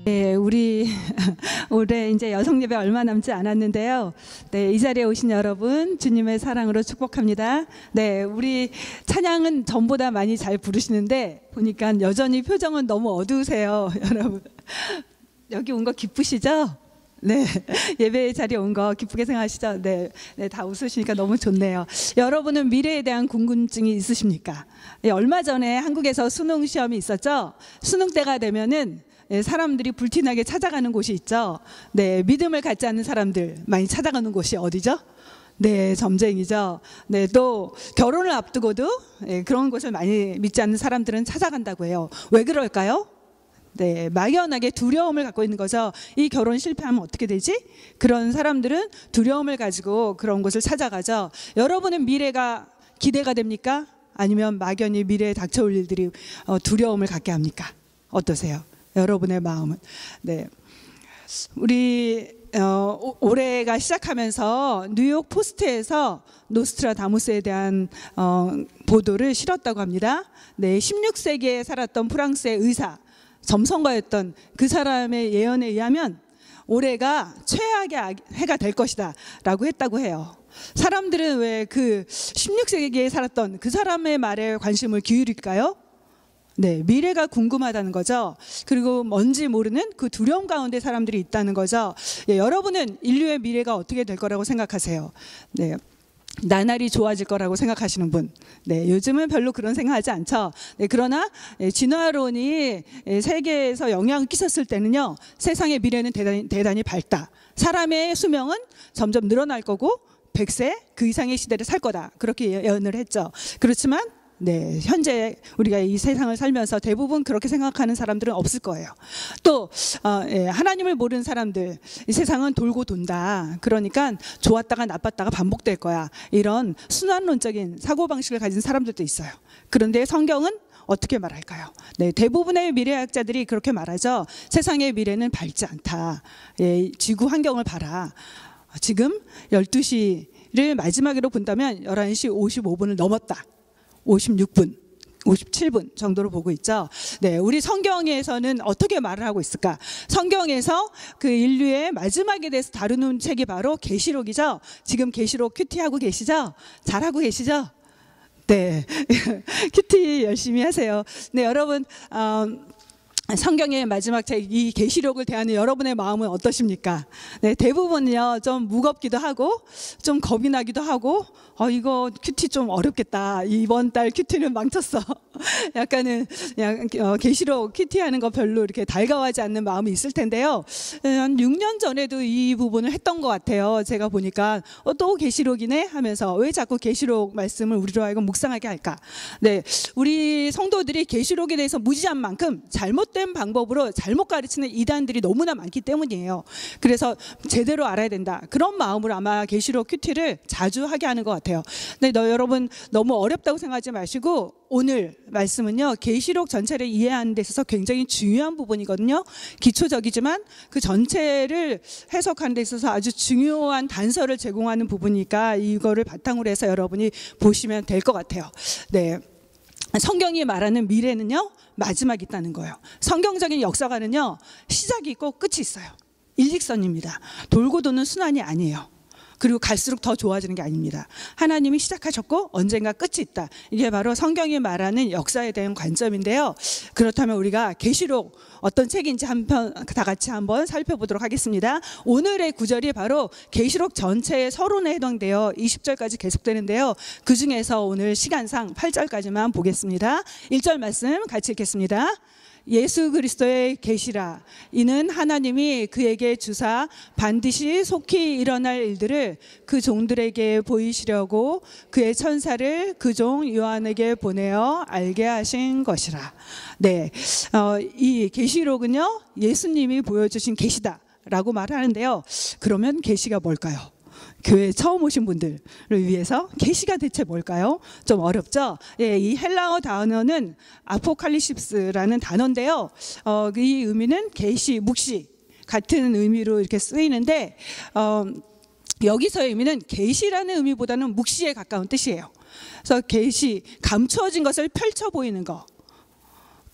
네, 우리 올해 이제 여성 예배 얼마 남지 않았는데요. 네, 이 자리에 오신 여러분 주님의 사랑으로 축복합니다. 네, 우리 찬양은 전보다 많이 잘 부르시는데 보니까 여전히 표정은 너무 어두우세요, 여러분. 여기 온 거 기쁘시죠? 네, 예배 자리에 온 거 기쁘게 생각하시죠? 네, 다 웃으시니까 너무 좋네요. 여러분은 미래에 대한 궁금증이 있으십니까? 얼마 전에 한국에서 수능 시험이 있었죠? 수능 때가 되면은 사람들이 불티나게 찾아가는 곳이 있죠. 네, 믿음을 갖지 않는 사람들 많이 찾아가는 곳이 어디죠? 네, 점쟁이죠. 네, 또 결혼을 앞두고도 그런 곳을 많이 믿지 않는 사람들은 찾아간다고 해요. 왜 그럴까요? 네, 막연하게 두려움을 갖고 있는 거죠. 이 결혼 실패하면 어떻게 되지? 그런 사람들은 두려움을 가지고 그런 곳을 찾아가죠. 여러분은 미래가 기대가 됩니까? 아니면 막연히 미래에 닥쳐올 일들이 두려움을 갖게 합니까? 어떠세요? 여러분의 마음은. 네, 우리 올해가 시작하면서 뉴욕 포스트에서 노스트라다무스에 대한 보도를 실었다고 합니다. 네, 16세기에 살았던 프랑스의 의사, 점성가였던 그 사람의 예언에 의하면 올해가 최악의 해가 될 것이다 라고 했다고 해요. 사람들은 왜 그 16세기에 살았던 그 사람의 말에 관심을 기울일까요? 네, 미래가 궁금하다는 거죠. 그리고 뭔지 모르는 그 두려움 가운데 사람들이 있다는 거죠. 예, 여러분은 인류의 미래가 어떻게 될 거라고 생각하세요? 네, 나날이 좋아질 거라고 생각하시는 분. 네, 요즘은 별로 그런 생각하지 않죠. 네, 그러나 진화론이 세계에서 영향을 끼쳤을 때는요, 세상의 미래는 대단히 밝다. 사람의 수명은 점점 늘어날 거고 100세 그 이상의 시대를 살 거다. 그렇게 예언을 했죠. 그렇지만 네, 현재 우리가 이 세상을 살면서 대부분 그렇게 생각하는 사람들은 없을 거예요. 또 하나님을 모르는 사람들, 이 세상은 돌고 돈다. 그러니까 좋았다가 나빴다가 반복될 거야. 이런 순환론적인 사고방식을 가진 사람들도 있어요. 그런데 성경은 어떻게 말할까요? 네, 대부분의 미래학자들이 그렇게 말하죠. 세상의 미래는 밝지 않다. 예, 지구 환경을 봐라. 지금 12시를 마지막으로 본다면 11시 55분을 넘었다. 56분, 57분 정도로 보고 있죠. 네, 우리 성경에서는 어떻게 말을 하고 있을까? 성경에서 그 인류의 마지막에 대해서 다루는 책이 바로 계시록이죠. 지금 계시록 큐티하고 계시죠? 잘하고 계시죠? 네, 큐티 열심히 하세요. 네, 여러분 성경의 마지막 책 이 계시록을 대하는 여러분의 마음은 어떠십니까? 네, 대부분은요 좀 무겁기도 하고 좀 겁이 나기도 하고 이거 큐티 좀 어렵겠다. 이번 달 큐티는 망쳤어. 약간은 계시록 큐티하는 거 별로 이렇게 달가워하지 않는 마음이 있을 텐데요. 한 6년 전에도 이 부분을 했던 것 같아요. 제가 보니까 또 계시록이네 하면서 왜 자꾸 계시록 말씀을 우리로 하여금 묵상하게 할까? 네, 우리 성도들이 계시록에 대해서 무지한 만큼 잘못된 방법으로 잘못 가르치는 이단들이 너무나 많기 때문이에요. 그래서 제대로 알아야 된다. 그런 마음으로 아마 계시록 큐티를 자주 하게 하는 것 같아요. 근데 여러분 너무 어렵다고 생각하지 마시고 오늘 말씀은요, 계시록 전체를 이해하는 데 있어서 굉장히 중요한 부분이거든요. 기초적이지만 그 전체를 해석하는 데 있어서 아주 중요한 단서를 제공하는 부분이니까 이거를 바탕으로 해서 여러분이 보시면 될 것 같아요. 네, 성경이 말하는 미래는요, 마지막이 있다는 거예요. 성경적인 역사관은요, 시작이 있고 끝이 있어요. 일직선입니다. 돌고 도는 순환이 아니에요. 그리고 갈수록 더 좋아지는 게 아닙니다. 하나님이 시작하셨고 언젠가 끝이 있다. 이게 바로 성경이 말하는 역사에 대한 관점인데요. 그렇다면 우리가 계시록 어떤 책인지 다 같이 한번 살펴보도록 하겠습니다. 오늘의 구절이 바로 계시록 전체의 서론에 해당되어 20절까지 계속되는데요. 그 중에서 오늘 시간상 8절까지만 보겠습니다. 1절 말씀 같이 읽겠습니다. 예수 그리스도의 계시라. 이는 하나님이 그에게 주사 반드시 속히 일어날 일들을 그 종들에게 보이시려고 그의 천사를 그 종 요한에게 보내어 알게 하신 것이라. 네, 이 계시록은요, 예수님이 보여주신 계시다라고 말하는데요. 그러면 계시가 뭘까요? 교회에 처음 오신 분들을 위해서 계시가 대체 뭘까요? 좀 어렵죠? 예, 이 헬라어 단어는 아포칼립시스라는 단어인데요. 이 의미는 계시, 묵시 같은 의미로 이렇게 쓰이는데 여기서의 의미는 계시라는 의미보다는 묵시에 가까운 뜻이에요. 그래서 계시, 감추어진 것을 펼쳐 보이는 거.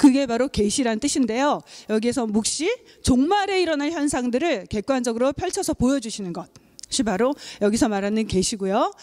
그게 바로 계시란 뜻인데요. 여기에서 묵시, 종말에 일어날 현상들을 객관적으로 펼쳐서 보여주시는 것이 바로 여기서 말하는 계시고요.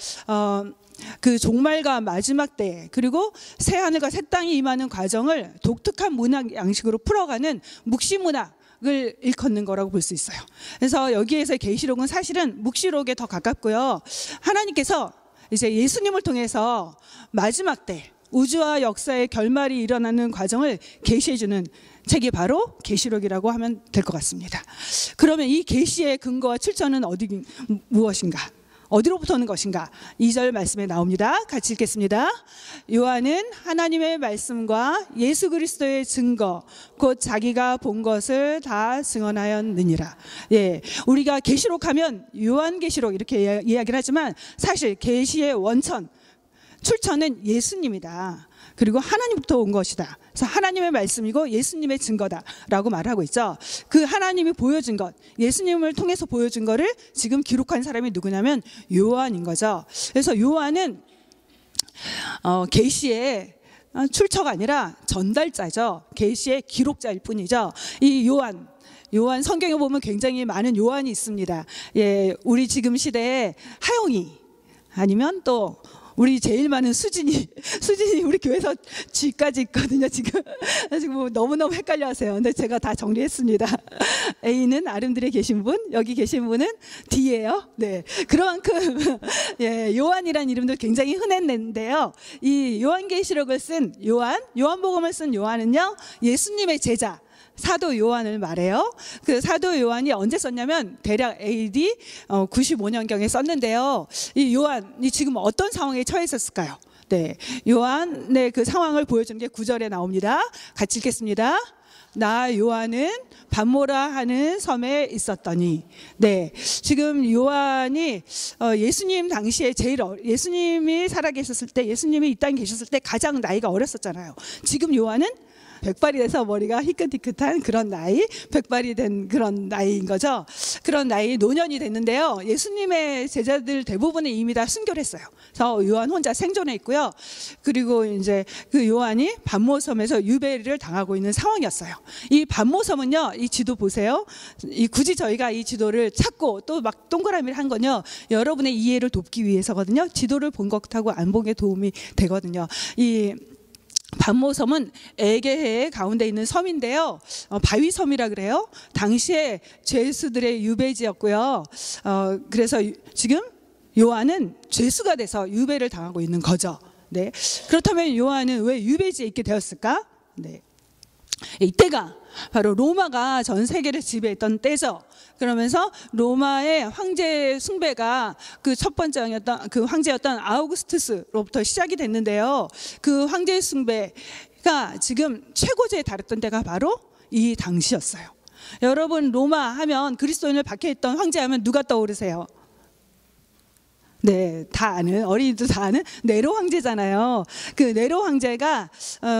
그 종말과 마지막 때, 그리고 새 하늘과 새 땅이 임하는 과정을 독특한 문학 양식으로 풀어가는 묵시 문학을 일컫는 거라고 볼 수 있어요. 그래서 여기에서 계시록은 사실은 묵시록에 더 가깝고요. 하나님께서 이제 예수님을 통해서 마지막 때 우주와 역사의 결말이 일어나는 과정을 계시해주는 책이 바로 계시록이라고 하면 될 것 같습니다. 그러면 이 계시의 근거와 출처는 무엇인가? 어디로부터 오는 것인가? 2절 말씀에 나옵니다. 같이 읽겠습니다. 요한은 하나님의 말씀과 예수 그리스도의 증거, 곧 자기가 본 것을 다 증언하였느니라. 예, 우리가 계시록하면 요한계시록 이렇게 이야기를 하지만 사실 계시의 원천, 출처는 예수님이다. 그리고 하나님부터 온 것이다. 그래서 하나님의 말씀이고 예수님의 증거다라고 말하고 있죠. 그 하나님이 보여준 것, 예수님을 통해서 보여준 것을 지금 기록한 사람이 누구냐면 요한인 거죠. 그래서 요한은 계시의 출처가 아니라 전달자죠. 계시의 기록자일 뿐이죠. 이 요한 성경에 보면 굉장히 많은 요한이 있습니다. 예, 우리 지금 시대에 하용이 아니면 또 우리 제일 많은 수진이 우리 교회에서 G까지 있거든요. 지금 뭐 너무너무 헷갈려하세요. 근데 제가 다 정리했습니다. A는 아름드레 계신 분, 여기 계신 분은 D예요. 네, 그만큼 예, 요한이라는 이름도 굉장히 흔했는데요. 이 요한계시록을 쓴 요한복음을 쓴 요한은요, 예수님의 제자 사도 요한을 말해요. 그 사도 요한이 언제 썼냐면 대략 AD 95년경에 썼는데요. 이 요한이 지금 어떤 상황에 처했었을까요? 네, 요한의 그 상황을 보여주는 게 9절에 나옵니다. 같이 읽겠습니다. 나 요한은 반모라 하는 섬에 있었더니. 네, 지금 요한이 예수님 당시에 예수님이 살아계셨을 때, 예수님이 이 땅에 계셨을 때 가장 나이가 어렸었잖아요. 지금 요한은 백발이 돼서 머리가 희끗희끗한 그런 나이, 백발이 된 그런 나이인 거죠. 그런 나이, 노년이 됐는데요. 예수님의 제자들 대부분이 이미 다 순교를 했어요. 그래서 요한 혼자 생존해 있고요. 그리고 이제 그 요한이 반모섬에서 유배를 당하고 있는 상황이었어요. 이 반모섬은요, 이 지도 보세요. 굳이 저희가 이 지도를 찾고 또 막 동그라미를 한 건요, 여러분의 이해를 돕기 위해서거든요. 지도를 본 것하고 안 본 게 도움이 되거든요. 이 반모섬은 에게해 가운데 있는 섬인데요. 바위섬이라 그래요. 당시에 죄수들의 유배지였고요. 그래서 지금 요한은 죄수가 돼서 유배를 당하고 있는 거죠. 네. 그렇다면 요한은 왜 유배지에 있게 되었을까? 네. 이때가 바로 로마가 전 세계를 지배했던 때죠. 그러면서 로마의 황제 숭배가 그 첫 번째 왕이었던 그 황제였던 아우구스투스로부터 시작이 됐는데요. 그 황제 숭배가 지금 최고조에 달했던 때가 바로 이 당시였어요. 여러분, 로마 하면 그리스도인을 박해했던 황제 하면 누가 떠오르세요? 네, 다 아는, 어린이도 다 아는 네로 황제잖아요. 그 네로 황제가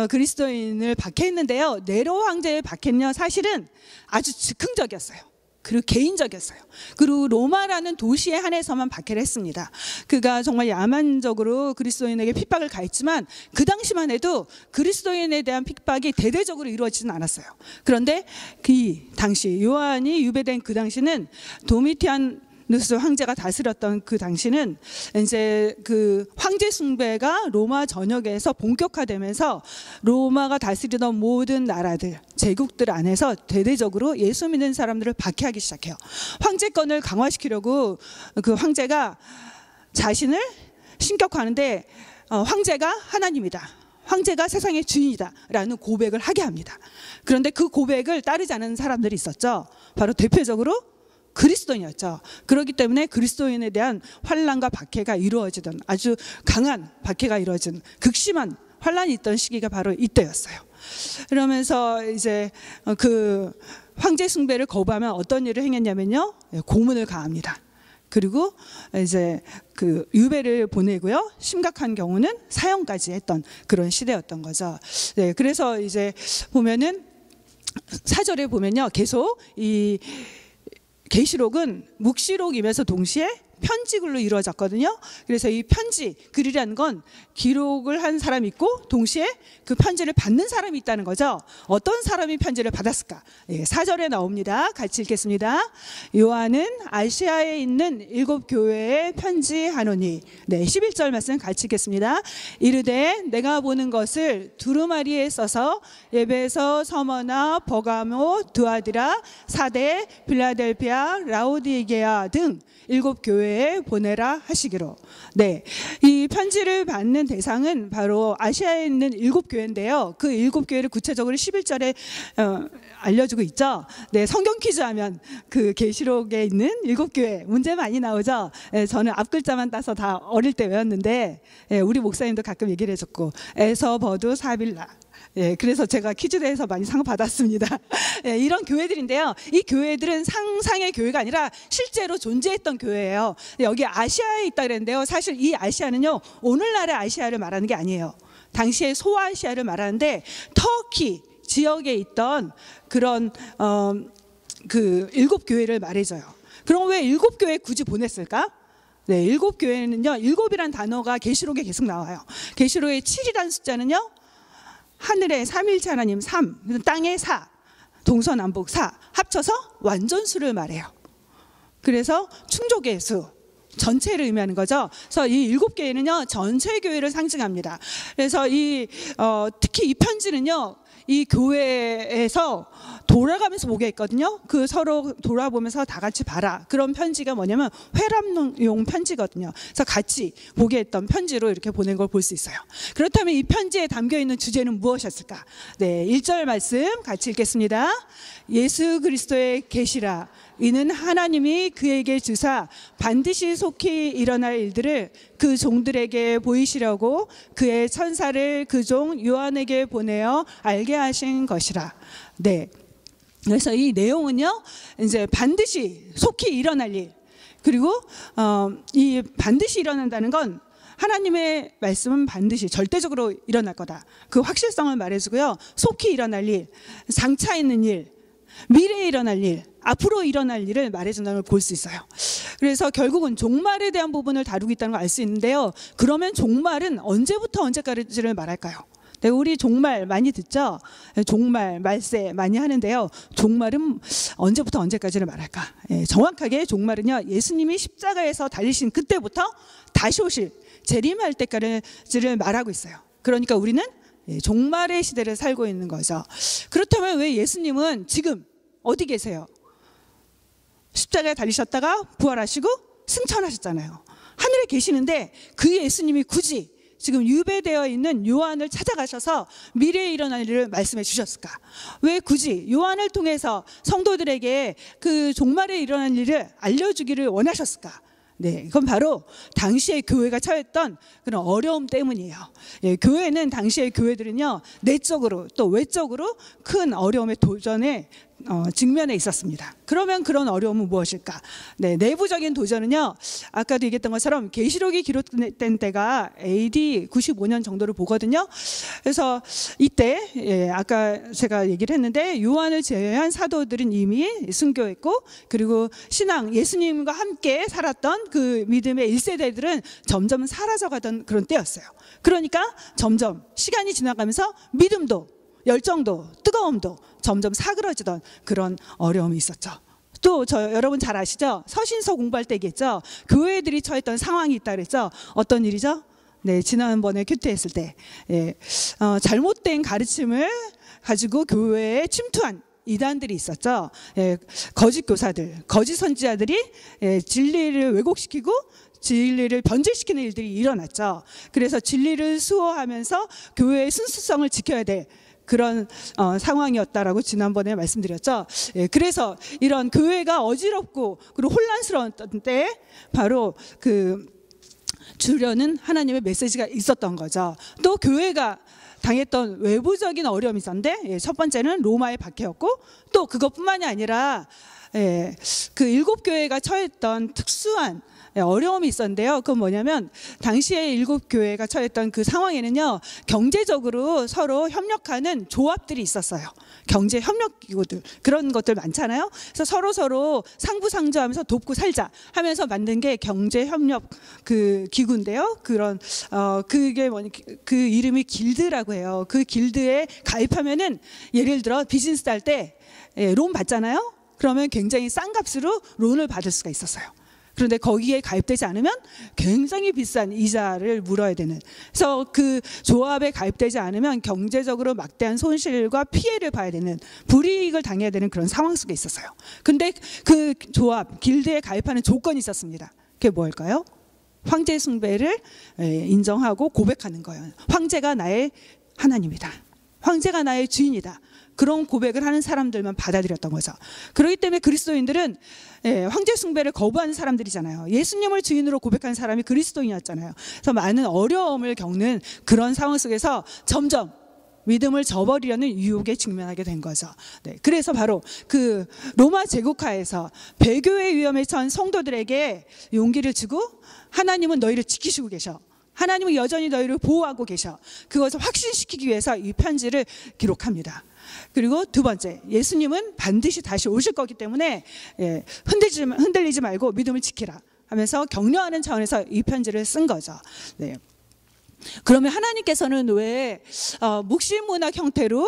그리스도인을 박해했는데요. 네로 황제의 박해는요, 사실은 아주 즉흥적이었어요. 그리고 개인적이었어요. 그리고 로마라는 도시에 한해서만 박해를 했습니다. 그가 정말 야만적으로 그리스도인에게 핍박을 가했지만 그 당시만 해도 그리스도인에 대한 핍박이 대대적으로 이루어지진 않았어요. 그런데 그 당시 요한이 유배된 그 당시는 도미티아누스 황제가 다스렸던 그 당시는 이제 그 황제 숭배가 로마 전역에서 본격화되면서 로마가 다스리던 모든 나라들, 제국들 안에서 대대적으로 예수 믿는 사람들을 박해하기 시작해요. 황제권을 강화시키려고 그 황제가 자신을 신격화하는데 황제가 하나님이다, 황제가 세상의 주인이다 라는 고백을 하게 합니다. 그런데 그 고백을 따르지 않은 사람들이 있었죠. 바로 대표적으로 그리스도인이었죠. 그렇기 때문에 그리스도인에 대한 환난과 박해가 이루어지던, 아주 강한 박해가 이루어진 극심한 환난이 있던 시기가 바로 이때였어요. 그러면서 이제 그 황제 숭배를 거부하면 어떤 일을 행했냐면요, 고문을 가합니다. 그리고 이제 그 유배를 보내고요, 심각한 경우는 사형까지 했던 그런 시대였던 거죠. 네, 그래서 이제 보면은 4절에 보면요, 계속 이 계시록은 묵시록이면서 동시에 편지글로 이루어졌거든요. 그래서 이 편지, 글이라는 건 기록을 한 사람이 있고 동시에 그 편지를 받는 사람이 있다는 거죠. 어떤 사람이 편지를 받았을까? 4절에 나옵니다. 같이 읽겠습니다. 요한은 아시아에 있는 7 교회에 편지하노니. 11절 말씀 같이 읽겠습니다. 이르되 내가 보는 것을 두루마리에 써서 에베소, 서머나, 버가모, 두아디라, 사대, 빌라델피아, 라오디게아 등 7 교회에 보내라 하시기로. 이 편지를 받는 대상은 바로 아시아에 있는 7 교회인데요. 그 7 교회를 구체적으로 11절에 알려주고 있죠. 성경 퀴즈 하면 그 계시록에 있는 7 교회 문제 많이 나오죠. 저는 앞 글자만 따서 다 어릴 때 외웠는데 우리 목사님도 가끔 얘기를 해줬고, 에서, 버두, 사빌라. 그래서 제가 퀴즈대에서 많이 상 받았습니다. 이런 교회들인데요. 이 교회들은 상상의 교회가 아니라 실제로 존재했던 교회예요. 여기 아시아에 있다 그랬는데요. 사실 이 아시아는요, 오늘날의 아시아를 말하는 게 아니에요. 당시의 소아시아를 말하는데 터키 지역에 있던 그런 그 7 교회를 말해줘요. 그럼 왜 7 교회 굳이 보냈을까? 7 교회는요, 7이라는 단어가 계시록에 계속 나와요. 계시록의 7이라는 숫자는요, 하늘의 삼일체 하나님 3, 땅의 4, 동서남북 4 합쳐서 완전수를 말해요. 그래서 충족의 수, 전체를 의미하는 거죠. 그래서 이 7 교회는요, 전체 교회를 상징합니다. 그래서 특히 이 편지는요, 이 교회에서 돌아가면서 보게 했거든요. 그 서로 돌아보면서 다 같이 봐라. 그런 편지가 뭐냐면 회람용 편지거든요. 그래서 같이 보게 했던 편지로 이렇게 보낸 걸 볼 수 있어요. 그렇다면 이 편지에 담겨 있는 주제는 무엇이었을까? 1절 말씀 같이 읽겠습니다. 예수 그리스도의 계시라. 이는 하나님이 그에게 주사 반드시 속히 일어날 일들을 그 종들에게 보이시려고 그의 천사를 그 종 요한에게 보내어 알게 하신 것이라. 그래서 이 내용은요, 이제 반드시 속히 일어날 일, 그리고 이 반드시 일어난다는 건 하나님의 말씀은 반드시 절대적으로 일어날 거다. 그 확실성을 말해주고요. 속히 일어날 일, 장차 있는 일, 미래에 일어날 일, 앞으로 일어날 일을 말해준다는 걸 볼 수 있어요. 그래서 결국은 종말에 대한 부분을 다루고 있다는 걸 알 수 있는데요. 그러면 종말은 언제부터 언제까지를 말할까요? 우리 종말 많이 듣죠? 종말, 말세 많이 하는데요. 종말은 언제부터 언제까지를 말할까? 정확하게 종말은요, 예수님이 십자가에서 달리신 그때부터 다시 오실 재림할 때까지를 말하고 있어요. 그러니까 우리는 종말의 시대를 살고 있는 거죠. 그렇다면 왜 예수님은 지금 어디 계세요? 십자가에 달리셨다가 부활하시고 승천하셨잖아요. 하늘에 계시는데 그 예수님이 굳이 지금 유배되어 있는 요한을 찾아가셔서 미래에 일어날 일을 말씀해 주셨을까? 왜 굳이 요한을 통해서 성도들에게 그 종말에 일어날 일을 알려주기를 원하셨을까? 이건 바로 당시의 교회가 처했던 그런 어려움 때문이에요. 교회는 당시의 교회들은요, 내적으로 또 외적으로 큰 어려움의 도전에 직면해 있었습니다. 그러면 그런 어려움은 무엇일까? 내부적인 도전은요, 아까도 얘기했던 것처럼 계시록이 기록된 때가 AD 95년 정도를 보거든요. 그래서 이때 아까 제가 얘기를 했는데 요한을 제외한 사도들은 이미 순교했고, 그리고 신앙 예수님과 함께 살았던 그 믿음의 1세대들은 점점 사라져가던 그런 때였어요. 그러니까 점점 시간이 지나가면서 믿음도 열정도 뜨거움도 점점 사그러지던 그런 어려움이 있었죠. 또 여러분 잘 아시죠? 서신서 공부할 때 얘기했죠. 교회들이 처했던 상황이 있다 그랬죠. 어떤 일이죠? 지난번에 큐티했을 때 잘못된 가르침을 가지고 교회에 침투한 이단들이 있었죠. 거짓 교사들, 거짓 선지자들이 진리를 왜곡시키고 진리를 변질시키는 일들이 일어났죠. 그래서 진리를 수호하면서 교회의 순수성을 지켜야 될 그런 상황이었다라고 지난번에 말씀드렸죠. 그래서 이런 교회가 어지럽고 그리고 혼란스러웠던 때 바로 그 주려는 하나님의 메시지가 있었던 거죠. 또 교회가 당했던 외부적인 어려움이 있었는데, 첫 번째는 로마의 박해였고, 또 그것뿐만이 아니라 그 7 교회가 처했던 특수한 어려움이 있었는데요. 그건 뭐냐면 당시에 7교회가 처했던 그 상황에는요, 경제적으로 서로 협력하는 조합들이 있었어요. 경제 협력 기구들, 그런 것들 많잖아요. 그래서 서로 상부상조하면서 돕고 살자 하면서 만든 게 경제 협력 그 기구인데요. 그런 그게 뭐냐, 그 이름이 길드라고 해요. 그 길드에 가입하면은 예를 들어 비즈니스 할 때 론 받잖아요. 그러면 굉장히 싼 값으로 론을 받을 수가 있었어요. 그런데 거기에 가입되지 않으면 굉장히 비싼 이자를 물어야 되는, 그래서 그 조합에 가입되지 않으면 경제적으로 막대한 손실과 피해를 봐야 되는, 불이익을 당해야 되는 그런 상황 속에 있었어요. 근데 그 조합, 길드에 가입하는 조건이 있었습니다. 그게 뭘까요? 황제 숭배를 인정하고 고백하는 거예요. 황제가 나의 하나님이다. 황제가 나의 주인이다. 그런 고백을 하는 사람들만 받아들였던 거죠. 그렇기 때문에 그리스도인들은 황제 숭배를 거부하는 사람들이잖아요. 예수님을 주인으로 고백하는 사람이 그리스도인이었잖아요. 그래서 많은 어려움을 겪는 그런 상황 속에서 점점 믿음을 저버리려는 유혹에 직면하게 된 거죠. 네, 그래서 바로 그 로마 제국하에서 배교의 위험에 처한 성도들에게 용기를 주고, 하나님은 너희를 지키시고 계셔. 하나님은 여전히 너희를 보호하고 계셔. 그것을 확신시키기 위해서 이 편지를 기록합니다. 그리고 두 번째, 예수님은 반드시 다시 오실 거기 때문에 흔들리지 말고 믿음을 지키라 하면서 격려하는 차원에서 이 편지를 쓴 거죠. 네. 그러면 하나님께서는 왜 묵시문학 형태로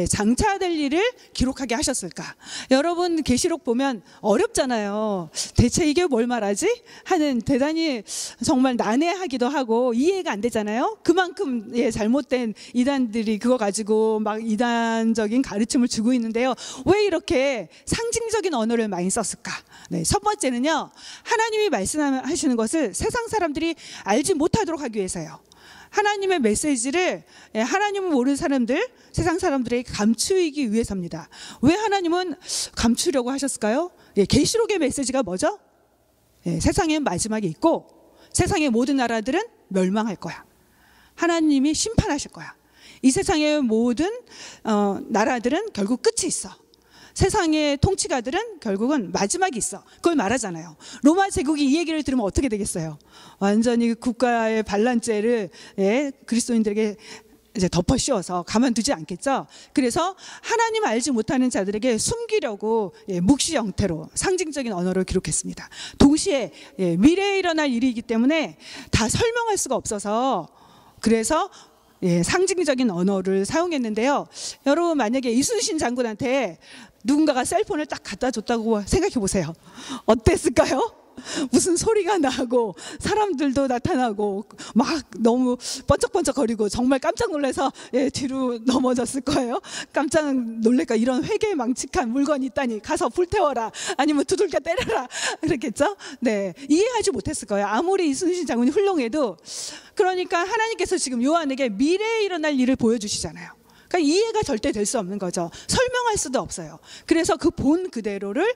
장차될 일을 기록하게 하셨을까? 여러분 계시록 보면 어렵잖아요. 대체 이게 뭘 말하지? 하는, 대단히 정말 난해하기도 하고 이해가 안 되잖아요. 그만큼 잘못된 이단들이 그거 가지고 막 이단적인 가르침을 주고 있는데요. 왜 이렇게 상징적인 언어를 많이 썼을까? 네, 첫 번째는요, 하나님이 말씀하시는 것을 세상 사람들이 알지 못하도록 하기 위해서요. 하나님의 메시지를 하나님을 모르는 사람들, 세상 사람들에게 감추기 위해서입니다. 왜 하나님은 감추려고 하셨을까요? 계시록의 메시지가 뭐죠? 세상엔 마지막이 있고 세상의 모든 나라들은 멸망할 거야. 하나님이 심판하실 거야. 이 세상의 모든 나라들은 결국 끝이 있어. 세상의 통치가들은 결국은 마지막이 있어. 그걸 말하잖아요. 로마 제국이 이 얘기를 들으면 어떻게 되겠어요? 완전히 국가의 반란죄를 그리스도인들에게 이제 덮어 씌워서 가만두지 않겠죠. 그래서 하나님 알지 못하는 자들에게 숨기려고 묵시 형태로 상징적인 언어를 기록했습니다. 동시에 미래에 일어날 일이기 때문에 다 설명할 수가 없어서, 그래서 상징적인 언어를 사용했는데요. 여러분, 만약에 이순신 장군한테 누군가가 셀폰을 딱 갖다 줬다고 생각해 보세요. 어땠을까요? 무슨 소리가 나고 사람들도 나타나고 막 너무 번쩍번쩍거리고 정말 깜짝 놀라서 뒤로 넘어졌을 거예요. 깜짝 놀랄까, 이런 회개망측한 물건이 있다니, 가서 불태워라, 아니면 두들겨 때려라, 그랬겠죠. 네, 이해하지 못했을 거예요. 아무리 이순신 장군이 훌륭해도. 그러니까 하나님께서 지금 요한에게 미래에 일어날 일을 보여주시잖아요. 그러니까 이해가 절대 될 수 없는 거죠. 설명할 수도 없어요. 그래서 그 본 그대로를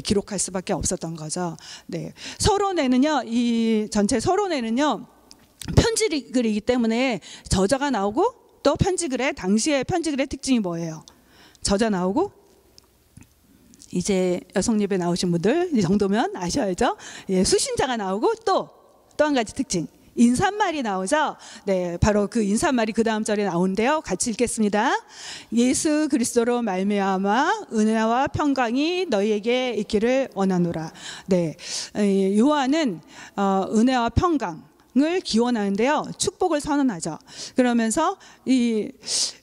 기록할 수밖에 없었던 거죠. 네, 서론에는요, 이 전체 서론에는요, 편지글이기 때문에 저자가 나오고, 또 편지글의 당시의 편지글의 특징이 뭐예요? 저자 나오고, 이제 여성예배 나오신 분들 이 정도면 아셔야죠. 수신자가 나오고, 또 한 가지 특징, 인사말이 나오죠. 네, 바로 그 인사말이 그 다음 절에 나오는데요. 같이 읽겠습니다. 예수 그리스도로 말미암아 은혜와 평강이 너희에게 있기를 원하노라. 네, 요한은 은혜와 평강을 기원하는데요, 축복을 선언하죠. 그러면서 이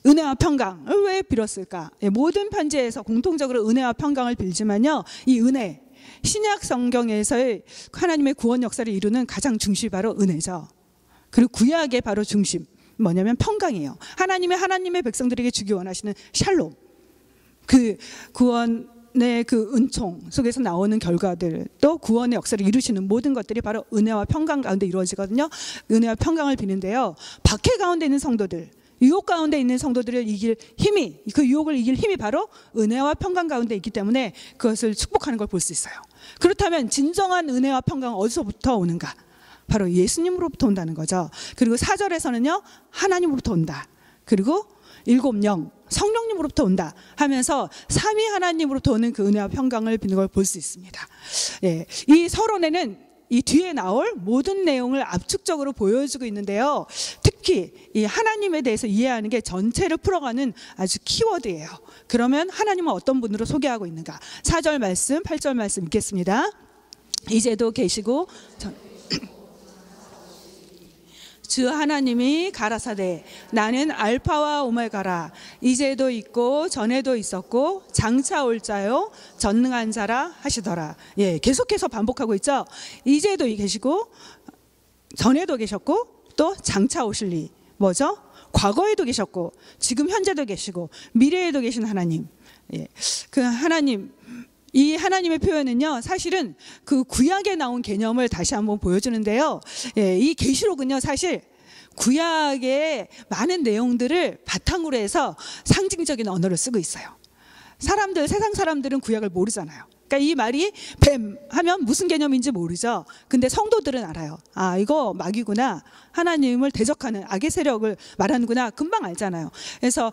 은혜와 평강을 왜 빌었을까? 모든 편지에서 공통적으로 은혜와 평강을 빌지만요, 이 은혜, 신약 성경에서의 하나님의 구원 역사를 이루는 가장 중심이 바로 은혜죠. 그리고 구약의 바로 중심 뭐냐면 평강이에요. 하나님의 백성들에게 주기 원하시는 샬롬, 그 구원의 그 은총 속에서 나오는 결과들, 또 구원의 역사를 이루시는 모든 것들이 바로 은혜와 평강 가운데 이루어지거든요. 은혜와 평강을 비는데요, 박해 가운데 있는 성도들, 유혹 가운데 있는 성도들을 이길 힘이, 그 유혹을 이길 힘이 바로 은혜와 평강 가운데 있기 때문에 그것을 축복하는 걸 볼 수 있어요. 그렇다면 진정한 은혜와 평강은 어디서부터 오는가? 바로 예수님으로부터 온다는 거죠. 그리고 4절에서는요, 하나님으로부터 온다. 그리고 7영, 성령님으로부터 온다 하면서 삼위 하나님으로부터 오는 그 은혜와 평강을 비는 걸 볼 수 있습니다. 이 서론에는 이 뒤에 나올 모든 내용을 압축적으로 보여주고 있는데요. 특히 이 하나님에 대해서 이해하는 게 전체를 풀어가는 아주 키워드예요. 그러면 하나님은 어떤 분으로 소개하고 있는가? 4절 말씀, 8절 말씀 읽겠습니다. 이제도 계시고 주 하나님이 가라사대 나는 알파와 오메가라 이제도 있고 전에도 있었고 장차 올 자요 전능한 자라 하시더라. 예, 계속해서 반복하고 있죠. 이제도 계시고 전에도 계셨고 또 장차 오실리 뭐죠? 과거에도 계셨고 지금 현재도 계시고 미래에도 계신 하나님. 예, 그 하나님 이 하나님의 표현은요 사실은 그 구약에 나온 개념을 다시 한번 보여주는데요. 예, 이 계시록은요 사실 구약의 많은 내용들을 바탕으로 해서 상징적인 언어를 쓰고 있어요. 세상 사람들은 구약을 모르잖아요. 그러니까 이 말이 뱀 하면 무슨 개념인지 모르죠. 근데 성도들은 알아요. 아, 이거 마귀구나. 하나님을 대적하는 악의 세력을 말하는구나. 금방 알잖아요. 그래서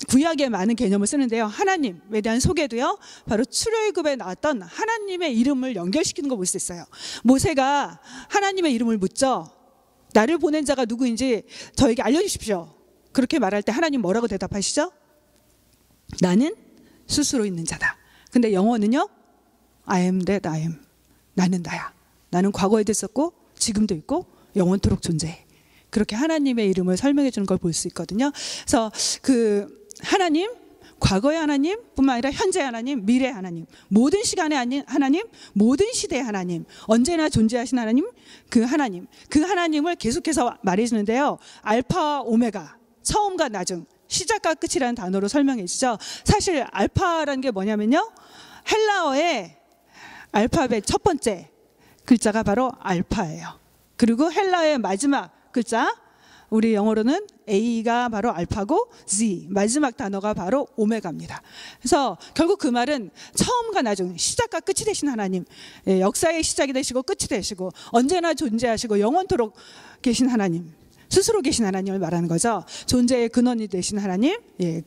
구약에 많은 개념을 쓰는데요. 하나님에 대한 소개도요. 바로 출애굽에 나왔던 하나님의 이름을 연결시키는 거 볼 수 있어요. 모세가 하나님의 이름을 묻죠. 나를 보낸 자가 누구인지 저에게 알려주십시오. 그렇게 말할 때 하나님 뭐라고 대답하시죠? 나는 스스로 있는 자다. 근데 영어는요. I am that I am. 나는 나야. 나는 과거에도 있었고 지금도 있고 영원토록 존재해. 그렇게 하나님의 이름을 설명해 주는 걸 볼 수 있거든요. 그래서 그 하나님, 과거의 하나님뿐만 아니라 현재의 하나님, 미래의 하나님, 모든 시간의 하나님, 모든 시대의 하나님, 언제나 존재하신 하나님, 그 하나님을 계속해서 말해주는데요. 알파, 오메가, 처음과 나중, 시작과 끝이라는 단어로 설명해 주죠. 사실 알파라는 게 뭐냐면요. 헬라어의 알파벳 첫 번째 글자가 바로 알파예요. 그리고 헬라어의 마지막 글자, 우리 영어로는 A가 바로 알파고 Z, 마지막 단어가 바로 오메가입니다. 그래서 결국 그 말은 처음과 나중, 시작과 끝이 되신 하나님, 역사의 시작이 되시고 끝이 되시고 언제나 존재하시고 영원토록 계신 하나님, 스스로 계신 하나님을 말하는 거죠. 존재의 근원이 되신 하나님,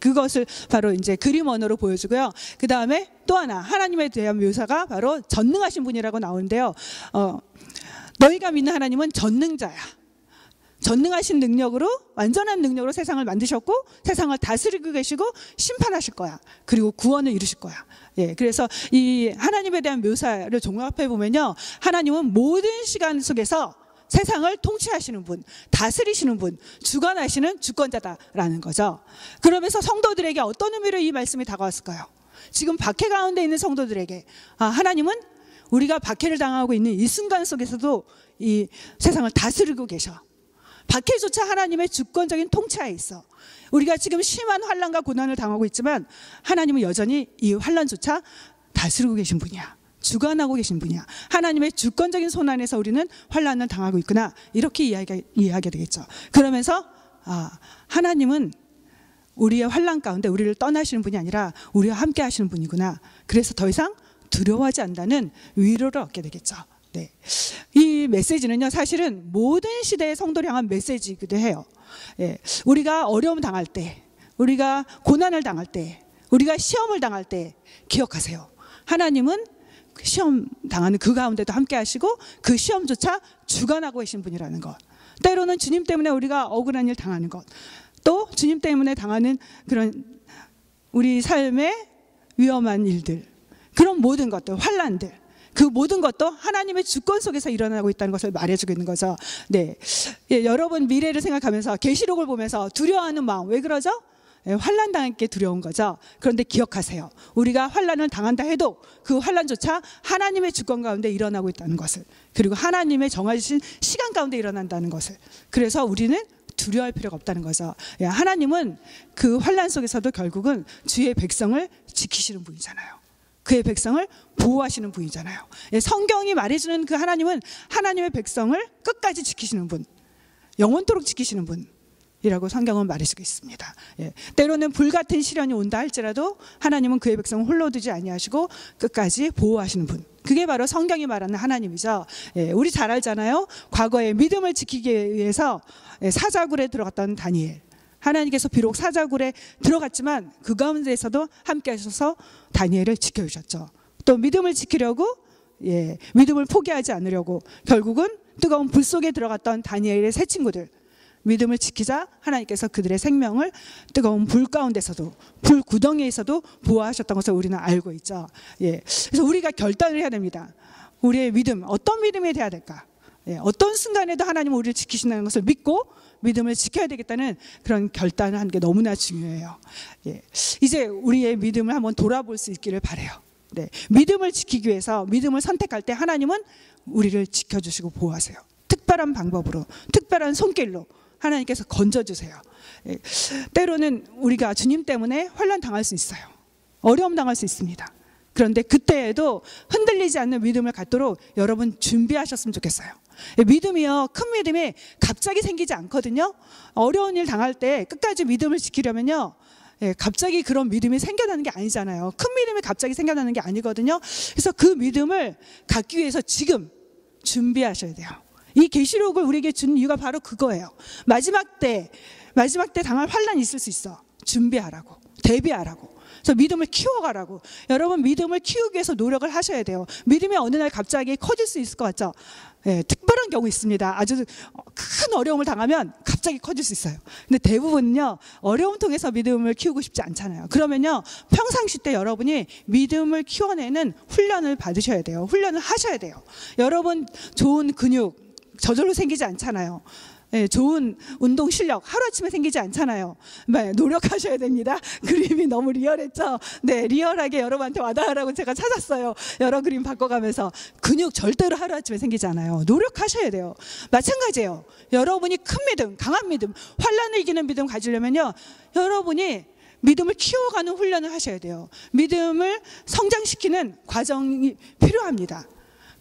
그것을 바로 이제 그림 언어로 보여주고요. 그 다음에 또 하나 하나님에 대한 묘사가 바로 전능하신 분이라고 나오는데요. 너희가 믿는 하나님은 전능자야. 전능하신 능력으로, 완전한 능력으로 세상을 만드셨고 세상을 다스리고 계시고 심판하실 거야. 그리고 구원을 이루실 거야. 그래서 이 하나님에 대한 묘사를 종합해 보면요, 하나님은 모든 시간 속에서 세상을 통치하시는 분, 다스리시는 분, 주관하시는 주권자다라는 거죠. 그러면서 성도들에게 어떤 의미로 이 말씀이 다가왔을까요? 지금 박해 가운데 있는 성도들에게 하나님은 우리가 박해를 당하고 있는 이 순간 속에서도 이 세상을 다스리고 계셔. 박해조차 하나님의 주권적인 통치하에 있어. 우리가 지금 심한 환난과 고난을 당하고 있지만 하나님은 여전히 이 환난조차 다스리고 계신 분이야. 주관하고 계신 분이야. 하나님의 주권적인 손 안에서 우리는 환난을 당하고 있구나. 이렇게 이해하게 되겠죠. 그러면서 하나님은 우리의 환난 가운데 우리를 떠나시는 분이 아니라 우리와 함께 하시는 분이구나. 그래서 더 이상 두려워하지 않는다는 위로를 얻게 되겠죠. 네. 이 메시지는요, 사실은 모든 시대의 성도를 향한 메시지이기도 해요. 우리가 어려움 당할 때, 우리가 고난을 당할 때, 우리가 시험을 당할 때 기억하세요. 하나님은 시험 당하는 그 가운데도 함께 하시고 그 시험조차 주관하고 계신 분이라는 것. 때로는 주님 때문에 우리가 억울한 일 당하는 것, 또 주님 때문에 당하는 그런 우리 삶의 위험한 일들, 그런 모든 것들, 환난들, 그 모든 것도 하나님의 주권 속에서 일어나고 있다는 것을 말해주고 있는 거죠. 네, 여러분 미래를 생각하면서 계시록을 보면서 두려워하는 마음, 왜 그러죠? 환난 당하기 두려운 거죠. 그런데 기억하세요. 우리가 환난을 당한다 해도 그 환난조차 하나님의 주권 가운데 일어나고 있다는 것을, 그리고 하나님의 정하신 시간 가운데 일어난다는 것을. 그래서 우리는 두려워할 필요가 없다는 거죠. 하나님은 그 환난 속에서도 결국은 주의 백성을 지키시는 분이잖아요. 그의 백성을 보호하시는 분이잖아요. 성경이 말해주는 그 하나님은 하나님의 백성을 끝까지 지키시는 분, 영원토록 지키시는 분이라고 성경은 말해주고 있습니다. 때로는 불같은 시련이 온다 할지라도 하나님은 그의 백성을 홀로 두지 아니하시고 끝까지 보호하시는 분, 그게 바로 성경이 말하는 하나님이죠. 우리 잘 알잖아요. 과거에 믿음을 지키기 위해서 사자굴에 들어갔던 다니엘, 하나님께서 비록 사자굴에 들어갔지만 그 가운데에서도 함께 하셔서 다니엘을 지켜주셨죠. 또 믿음을 지키려고 예, 믿음을 포기하지 않으려고 결국은 뜨거운 불 속에 들어갔던 다니엘의 세 친구들, 믿음을 지키자 하나님께서 그들의 생명을 뜨거운 불 가운데서도, 불 구덩이에서도 보호하셨던 것을 우리는 알고 있죠. 예, 그래서 우리가 결단을 해야 됩니다. 우리의 믿음, 어떤 믿음이 돼야 될까? 예, 어떤 순간에도 하나님은 우리를 지키신다는 것을 믿고 믿음을 지켜야 되겠다는 그런 결단을 하는 게 너무나 중요해요. 예, 이제 우리의 믿음을 한번 돌아볼 수 있기를 바라요. 네, 믿음을 지키기 위해서, 믿음을 선택할 때 하나님은 우리를 지켜주시고 보호하세요. 특별한 방법으로, 특별한 손길로 하나님께서 건져주세요. 예, 때로는 우리가 주님 때문에 환난 당할 수 있어요. 어려움 당할 수 있습니다. 그런데 그때에도 흔들리지 않는 믿음을 갖도록 여러분 준비하셨으면 좋겠어요. 믿음이요, 큰 믿음이 갑자기 생기지 않거든요. 어려운 일 당할 때 끝까지 믿음을 지키려면요, 갑자기 그런 믿음이 생겨나는 게 아니잖아요. 큰 믿음이 갑자기 생겨나는 게 아니거든요. 그래서 그 믿음을 갖기 위해서 지금 준비하셔야 돼요. 이 계시록을 우리에게 준 이유가 바로 그거예요. 마지막 때 당할 환난이 있을 수 있어. 준비하라고, 대비하라고. 그래서 믿음을 키워가라고. 여러분, 믿음을 키우기 위해서 노력을 하셔야 돼요. 믿음이 어느 날 갑자기 커질 수 있을 것 같죠? 예, 특별한 경우 있습니다. 아주 큰 어려움을 당하면 갑자기 커질 수 있어요. 근데 대부분은요, 어려움 통해서 믿음을 키우고 싶지 않잖아요. 그러면요, 평상시 때 여러분이 믿음을 키워내는 훈련을 받으셔야 돼요. 훈련을 하셔야 돼요. 여러분, 좋은 근육 저절로 생기지 않잖아요. 네, 좋은 운동 실력 하루아침에 생기지 않잖아요. 네, 노력하셔야 됩니다. 그림이 너무 리얼했죠? 네, 리얼하게 여러분한테 와닿으라고 제가 찾았어요. 여러 그림 바꿔가면서. 근육 절대로 하루아침에 생기지 않아요. 노력하셔야 돼요. 마찬가지예요. 여러분이 큰 믿음, 강한 믿음, 환난을 이기는 믿음 가지려면요, 여러분이 믿음을 키워가는 훈련을 하셔야 돼요. 믿음을 성장시키는 과정이 필요합니다.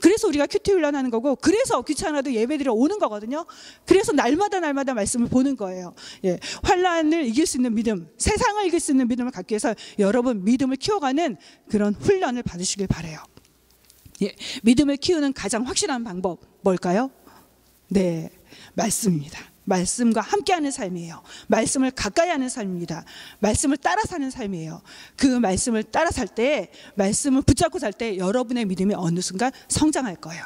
그래서 우리가 큐티 훈련하는 거고, 그래서 귀찮아도 예배드려 오는 거거든요. 그래서 날마다 말씀을 보는 거예요. 예, 환난을 이길 수 있는 믿음, 세상을 이길 수 있는 믿음을 갖기 위해서 여러분 믿음을 키워가는 그런 훈련을 받으시길 바라요. 예, 믿음을 키우는 가장 확실한 방법 뭘까요? 네, 말씀입니다. 말씀과 함께하는 삶이에요. 말씀을 가까이 하는 삶입니다. 말씀을 따라 사는 삶이에요. 그 말씀을 따라 살 때, 말씀을 붙잡고 살 때 여러분의 믿음이 어느 순간 성장할 거예요.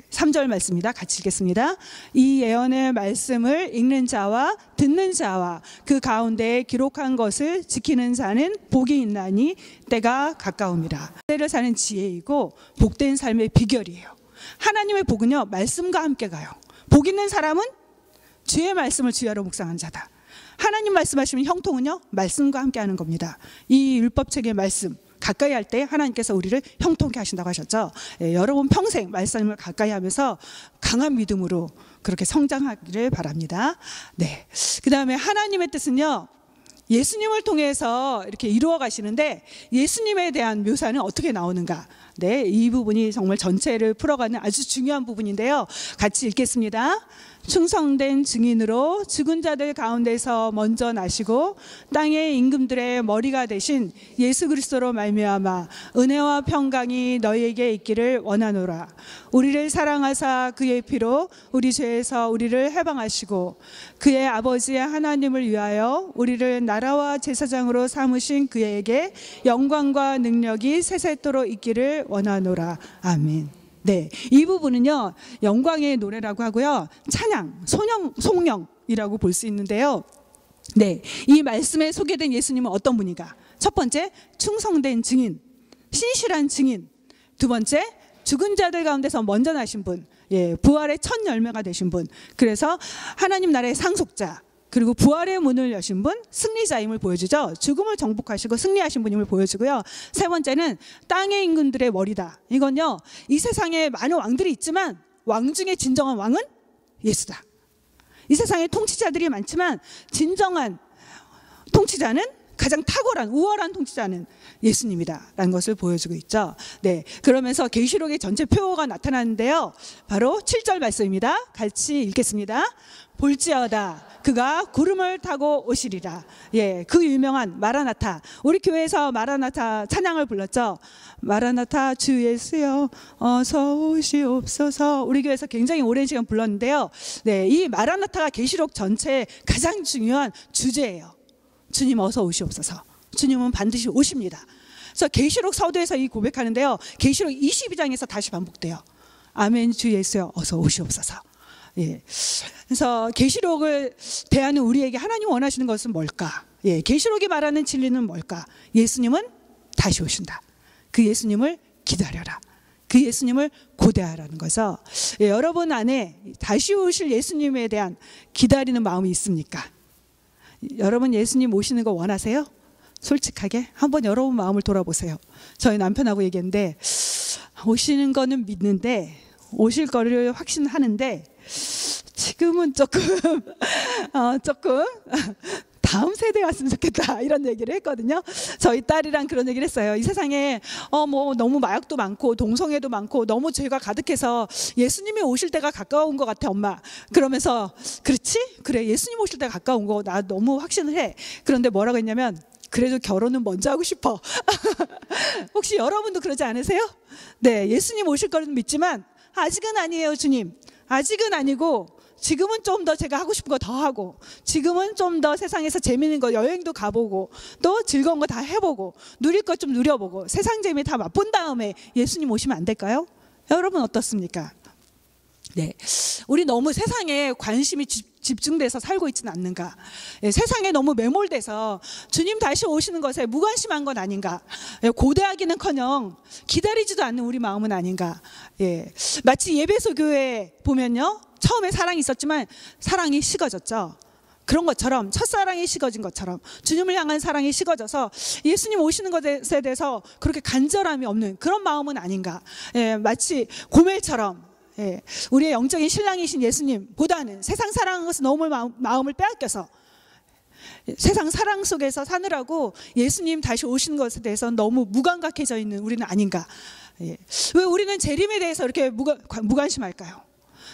3절 말씀입니다. 같이 읽겠습니다. 이 예언의 말씀을 읽는 자와 듣는 자와 그 가운데에 기록한 것을 지키는 자는 복이 있나니 때가 가까움이라. 때를 사는 지혜이고 복된 삶의 비결이에요. 하나님의 복은요, 말씀과 함께 가요. 복 있는 사람은 주의 말씀을 주야로 묵상한 자다. 하나님 말씀하시면 형통은요, 말씀과 함께 하는 겁니다. 이 율법책의 말씀 가까이 할 때 하나님께서 우리를 형통케 하신다고 하셨죠. 예, 여러분 평생 말씀을 가까이 하면서 강한 믿음으로 그렇게 성장하기를 바랍니다. 네, 그 다음에 하나님의 뜻은요, 예수님을 통해서 이렇게 이루어 가시는데, 예수님에 대한 묘사는 어떻게 나오는가? 네, 이 부분이 정말 전체를 풀어가는 아주 중요한 부분인데요. 같이 읽겠습니다. 충성된 증인으로 죽은 자들 가운데서 먼저 나시고 땅의 임금들의 머리가 되신 예수 그리스도로 말미암아 은혜와 평강이 너희에게 있기를 원하노라. 우리를 사랑하사 그의 피로 우리 죄에서 우리를 해방하시고 그의 아버지의 하나님을 위하여 우리를 나라와 제사장으로 삼으신 그에게 영광과 능력이 세세토록 있기를 원하노라. 아멘. 네, 이 부분은요, 영광의 노래라고 하고요, 찬양, 송영이라고 볼 수 있는데요. 네, 이 말씀에 소개된 예수님은 어떤 분인가? 첫 번째, 충성된 증인, 신실한 증인. 두 번째, 죽은 자들 가운데서 먼저 나신 분, 예, 부활의 첫 열매가 되신 분. 그래서 하나님 나라의 상속자, 그리고 부활의 문을 여신 분, 승리자임을 보여주죠. 죽음을 정복하시고 승리하신 분임을 보여주고요. 세 번째는 땅의 임금들의 머리다. 이건요, 이 세상에 많은 왕들이 있지만 왕 중에 진정한 왕은 예수다. 이 세상에 통치자들이 많지만 진정한 통치자는, 가장 탁월한 우월한 통치자는 예수님이다 라는 것을 보여주고 있죠. 네, 그러면서 계시록의 전체 표어가 나타나는데요, 바로 7절 말씀입니다. 같이 읽겠습니다. 볼지어다 그가 구름을 타고 오시리라. 예, 그 유명한 마라나타, 우리 교회에서 마라나타 찬양을 불렀죠. 마라나타 주 예수여 어서 오시옵소서. 우리 교회에서 굉장히 오랜 시간 불렀는데요. 네, 이 마라나타가 계시록 전체의 가장 중요한 주제예요. 주님 어서 오시옵소서. 주님은 반드시 오십니다. 그래서 계시록 서두에서 이 고백하는데요. 계시록 22장에서 다시 반복돼요. 아멘 주 예수여 어서 오시옵소서. 예. 그래서 계시록을 대하는 우리에게 하나님 원하시는 것은 뭘까? 예. 계시록이 말하는 진리는 뭘까? 예수님은 다시 오신다. 그 예수님을 기다려라. 그 예수님을 고대하라는 거죠. 예, 여러분 안에 다시 오실 예수님에 대한 기다리는 마음이 있습니까? 여러분 예수님 오시는 거 원하세요? 솔직하게 한번 여러분 마음을 돌아보세요. 저희 남편하고 얘기했는데 오시는 거는 믿는데 오실 거를 확신하는데 지금은 조금 다음 세대에 왔으면 좋겠다 이런 얘기를 했거든요. 저희 딸이랑 그런 얘기를 했어요. 이 세상에 뭐 너무 마약도 많고 동성애도 많고 너무 죄가 가득해서 예수님이 오실 때가 가까운 것 같아 엄마. 그러면서 그렇지? 그래 예수님 오실 때가 가까운 거 나 너무 확신을 해. 그런데 뭐라고 했냐면 그래도 결혼은 먼저 하고 싶어. 혹시 여러분도 그러지 않으세요? 네, 예수님 오실 거는 믿지만 아직은 아니에요 주님. 아직은 아니고 지금은 좀 더 제가 하고 싶은 거 더 하고 지금은 좀 더 세상에서 재미있는 거 여행도 가보고 또 즐거운 거 다 해보고 누릴 것 좀 누려보고 세상 재미 다 맛본 다음에 예수님 오시면 안 될까요? 여러분 어떻습니까? 네, 우리 너무 세상에 관심이 집중돼서 살고 있지는 않는가? 예, 세상에 너무 매몰돼서 주님 다시 오시는 것에 무관심한 건 아닌가? 예, 고대하기는커녕 기다리지도 않는 우리 마음은 아닌가? 예, 마치 예배소 교회 보면요, 처음에 사랑이 있었지만 사랑이 식어졌죠. 그런 것처럼 첫사랑이 식어진 것처럼 주님을 향한 사랑이 식어져서 예수님 오시는 것에 대해서 그렇게 간절함이 없는 그런 마음은 아닌가? 예, 마치 고멜처럼. 예, 우리의 영적인 신랑이신 예수님보다는 세상 사랑한 것은 너무 마음을 빼앗겨서 세상 사랑 속에서 사느라고 예수님 다시 오시는 것에 대해서 너무 무감각해져 있는 우리는 아닌가? 예. 왜 우리는 재림에 대해서 이렇게 무관심할까요?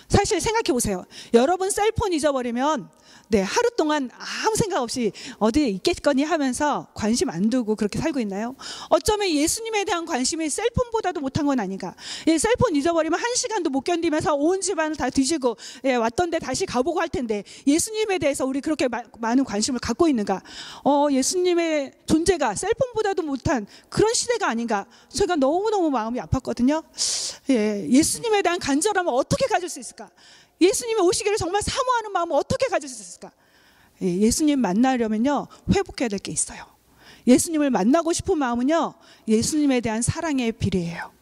사실 생각해 보세요. 여러분 셀폰 잊어버리면 네, 하루 동안 아무 생각 없이 어디에 있겠거니 하면서 관심 안 두고 그렇게 살고 있나요? 어쩌면 예수님에 대한 관심이 셀폰보다도 못한 건 아닌가? 예, 셀폰 잊어버리면 1시간도 못 견디면서 온 집안을 다 뒤지고 예, 왔던 데 다시 가보고 할 텐데 예수님에 대해서 우리 그렇게 많은 관심을 갖고 있는가? 예수님의 존재가 셀폰보다도 못한 그런 시대가 아닌가? 제가 너무너무 마음이 아팠거든요. 예, 예수님에 대한 간절함을 어떻게 가질 수 있을까? 예수님이 오시기를 정말 사모하는 마음을 어떻게 가질 수 있을까? 예수님 만나려면요 회복해야 될 게 있어요. 예수님을 만나고 싶은 마음은요 예수님에 대한 사랑에 비례해요.